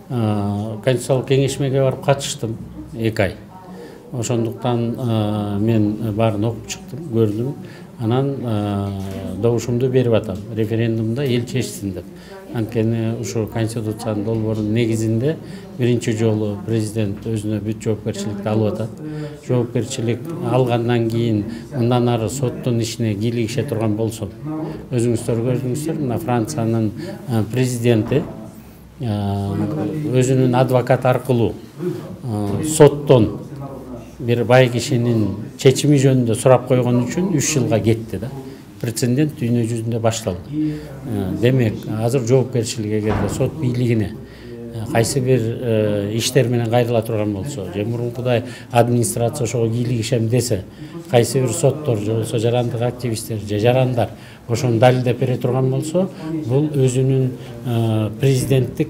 Конституциялык кеңешмеге барып катыштым 2 ай. Ошондуктан мен баарын окуп чыктым, көрдүм. Анан добушумду берип атам. Референдумда эл чечсин деп. Анткени ушу Конституциянын долбоорунун негизинде биринчи жолу президент өзүнө бүт жоопкерчиликти алып атат. Жоопкерчилик алгандан кийин мындан ары соттун ишине кийлигише турган болсо, өзүңүздөр көрдүңүздөр, мына Франциянын президенти өзүнүн адвокат аркылуу соттон бир бай кишинин чечими жөнүндө сурап койгон үчүн 3 жылга кетти да. Прецедент дүйнө жүзүндө башталды. Демек, азыр жоопкерчилик эгерде сот бийлигине кайсы бир иштер менен кайрыла турган болсо, же мурункудай администрация ошого кийлигишем десе, кайсы бир соттор же болсо жарандык активисттер же жарандар ошону далилдеп бере турган болсо, бул өзүнүн президенттик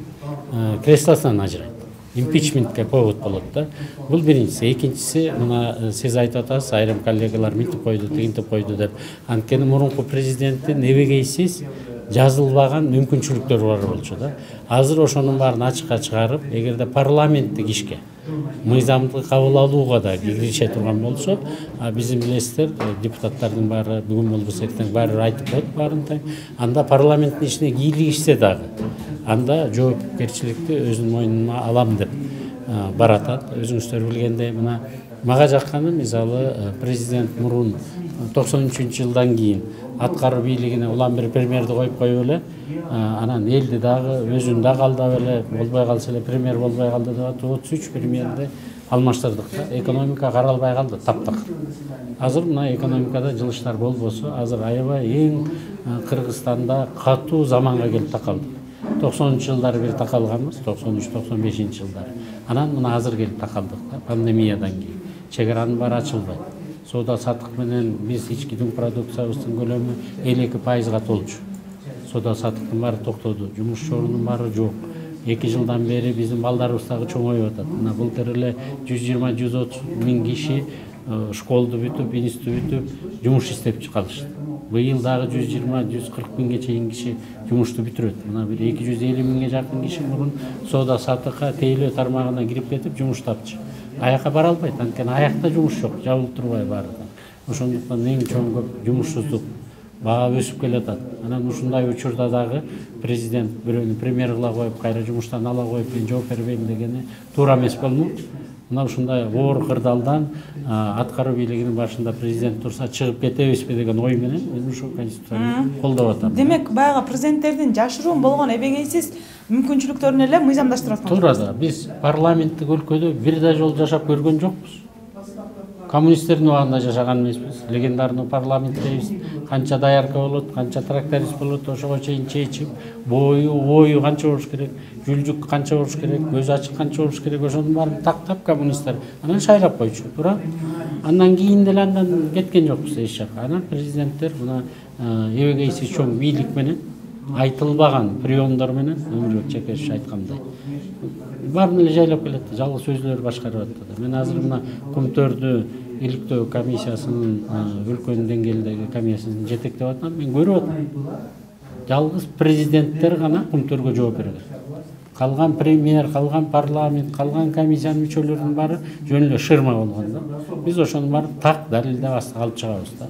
креслосунан ажырайт. Импичментке повод болот да. Бул биринчиси. Экинчиси, мына сиз айтып атасыз, айрым коллегалар мынтип койду, тигинтип койду деп. Анткени мурунку президенттин эбегейсиз жазылбаган мүмкүнчүлүктөрү бар болчу да. Азыр ошонун баарын ачыкка чыгарып, эгерде парламенттик ишке, мыйзамды кабыл алууга да кирише турган болсо, биздин билесиздер, депутаттардын баары бүгүн болбосо эртең баары айтып коет баарын тең. Анда парламенттин ишине кийлигишсе дагы, анда жоопкерчиликти өзүнүн мойнуна алам деп баратат. Өзүңүздөр билгендей, мына мага жакканы, мисалы, президент мурун 93-жылдан кийин аткаруу бийлигине улам бир премьерди коюп эле, анан элди дагы өзүн дагы алдап эле, болбой калса эле премьер болбой калды деп 33 премьерди алмаштырдык да. Экономика каралбай калды, таптакыр. Азыр мына экономикада жылыштар болбосо, азыр аябай эң Кыргызстанда катуу заманга келип такалдык. 90-жылдары бир такалганбыз, 93-95 жылдары. Анан мына азыр келип такалдык да, пандемиядан кийин. Чегаранын баары ачылбайт. Соода саттык менен биз ички дүң продукциябыздын көлөмү 52%га толчу. Соода саттыктын баары токтоду, жумуш орунунун баары жок. 2 жылдан бери биздин балдарыбыз дагы чоңоюп атат. Мына былтыр эле 120-130 миң киши школду бүтүп, институту бүтүп, жумуш издеп калышты. Быйыл дагы 120-140 миңге чейин киши жумушту бүтүрөт. Мына бир 250 миңге жакын киши мурун соода саттыкка тейлөө тармагына кирип кетип жумуш тапчы. Аякка бара албайт, анткени аякта жумуш жок, жабылып турбай баары. Ошондуктан эң чоң көп жумушсуздук, бага өсүп келатат. Анан ушундай учурда дагы президент бирөөнү премьер кыла коюп, кайра жумуштан ала коюп, мен жооп бербейм дегени туура эмес болмок. Мына ушундай оор кырдаалдан аткаруу бийлигинин башында президент турса чыгып кетебизби деген ой менен мен ушул конституцияны колдоп атам. Демек, баягы президенттердин жашыруун болгон эбегейсиз мүмкүнчүлүктөрүн эле мыйзамдаштырып аткан. Туура да. Биз парламенттик өлкөдө бир да жол жашап көргөн жокпуз. Коммунисттердин убагында жашаган эмеспиз. Легендарный парламент дейбиз. Канча даярка болот, канча тракторист болот, ошого чейин чечип, бою канча болуш керек, жүлжүк канча болуш керек, көзү ачык канча болуш керек, ошонун баарын тактап коммунисттер анан шайлап койчу, туура. Андан кийин деле андан кеткен жокпуз эч жакка. Анан президенттер мына эбегейсиз чоң бийлик менен, айтылбаган приемдор менен Өмүрбек Чекешев айткандай баарын эле жайлап келет, жалгыз өзүлөрү башкарып атат. Мен азыр мына Кумтөрдү иликтөө комиссиясынын өлкөнүн деңгээлиндеги комиссиясын жетектеп атам, мен көрүп атам. Жалгыз президенттер гана Кумтөргө жооп берет. Калган премьер, калган парламент, калган комиссиянын мүчөлөрүнүн баары жөн эле шырма болгон да. Биз ошонун баарын так далилдеп алып чыгабыз да.